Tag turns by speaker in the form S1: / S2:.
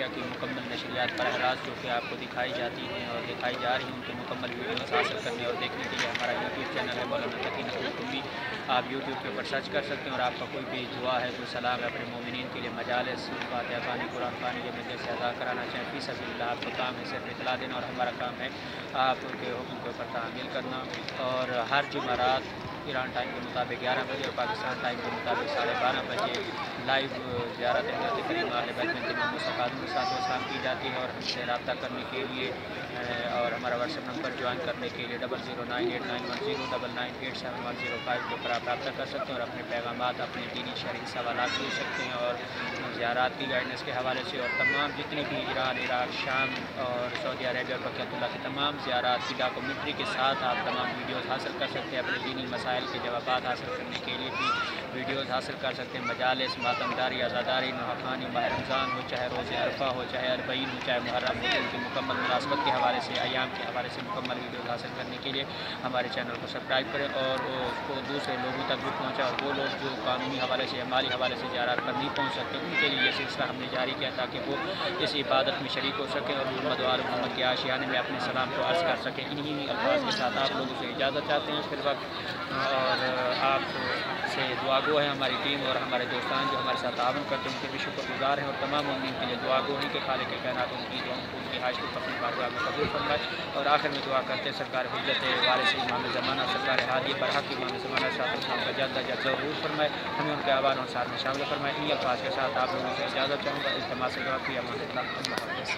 S1: عقیدہ کی مکمل نشریات براہ راست جو کہ آپ کو دکھائی جاتی ہیں اور دکھائی جا رہی ہیں، ان کے مکمل ویڈیوز حاصل کرنے اور دیکھنے کے لیے ہمارا یوٹیوب چینل ہے مولانا تقی نقوی بھی، آپ یوٹیوب کے اوپر سرچ کر سکتے ہیں، اور آپ کا کوئی بھی دعا ہے، کوئی سلام ہے اپنے مومنین کے لیے، مجالس، فاتحہ خوانی، قرآن خوانی کے میں جیسے ادا کرانا چاہیں فی سبیل اللہ، آپ کا کام ہے صرف اطلاع دینا، اور ہمارا کام ہے آپ کے حکم کے اوپر تعمیل کرنا۔ اور ہر جمعرات ایران ٹائم کے مطابق 11 بجے اور پاکستان ٹائم کے مطابق 12:30 بجے لائیو زیارت حضرت کریم اہل بیت میں امام مصطفیٰ خاتون السلام کی جاتی ہے، اور ہم سے رابطہ کرنے کے لیے اور ہمارا واٹس ایپ نمبر جوائن کرنے کے لیے 00989109987105 کے اوپر آپ رابطہ کر سکتے ہیں، اور اپنے پیغامات، اپنے دینی شرعی سوالات پوچھ سکتے ہیں، اور زیارات کی گائیڈنس کے حوالے سے، اور تمام جتنی بھی ایران، عراق، شام اور سعودی عربیہ اور بقیت اللہ کی تمام زیارات کی ڈاکومنٹری کے ساتھ آپ تمام ویڈیوز حاصل کر سکتے ہیں، اپنے دینی مسائل کے جوابات حاصل کرنے کے لیے بھی ویڈیوز حاصل کر سکتے ہیں، مجالس، ماتمداری، عزاداری، نوحہ ماہ رمضان ہو، چاہے روز عرفہ ہو، چاہے اربعین ہو، چاہے محرم ہو، ان کی مکمل مناسبت کے حوالے سے، ایام کے حوالے سے مکمل ویڈیوز حاصل کرنے کے لیے ہمارے چینل کو سبسکرائب کریں، اور اس کو دوسرے لوگوں تک بھی پہنچا، اور وہ لوگ جو قانونی حوالے سے یا مالی حوالے سے زیارات پر نہیں پہنچ سکتے، ان کے لیے یہ سلسلہ ہم نے جاری کیا تاکہ وہ اس عبادت میں شریک ہو سکیں، اور محمد و آل محمد کے آشیانے میں اپنے سلام کو عرض کر سکیں۔ انہی الفاظ کے ساتھ آپ لوگوں سے اجازت چاہتے ہیں پھر وقت، اور آپ سے دعا گو ہے ہماری ٹیم اور ہمارے دوستان جو ہمارے ساتھ تعاون کرتے ہیں، ان کے بھی شکر گزار ہیں، اور تمام مومنین کے لیے دعا گو ہیں کہ خالق کائنات ان کی دعاؤں کو، ان کی حاجت کو اپنی بارگاہ میں قبول فرمائے۔ اور آخر میں دعا کرتے ہیں سرکار حجت وارث امام زمانہ سرکار ہادی برحق امام زمانہ شاہ صاحب کا جلد از جلد ظہور فرمائے، ہمیں ان کے آبان اور ساتھ میں شامل فرمائے۔ انہی الفاظ کے ساتھ آپ لوگوں سے اجازت چاہوں گا، التماس دعا کی امان اللہ، اللہ حافظ۔